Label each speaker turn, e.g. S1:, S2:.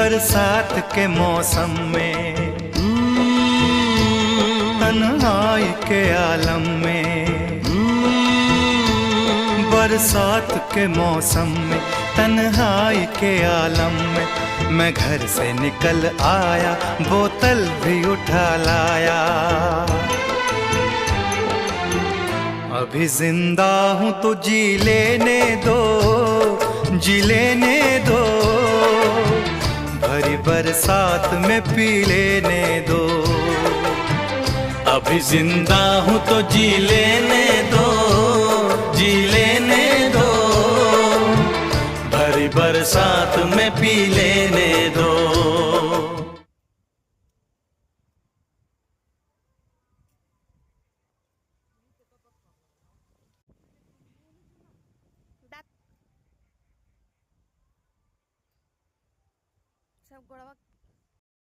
S1: बरसात के मौसम में, तन्हाई के आलम में, बरसात के मौसम में, तन्हाई के आलम में, मैं घर से निकल आया, बोतल भी उठा लाया। अभी जिंदा हूँ तो जी लेने दो, जी लेने दो, भरी बरसात में पी लेने दो।
S2: अभी जिंदा हूँ तो जी लेने दो, जी लेने दो, भरी बरसात में पी लेने दो।
S3: सब गोड़वा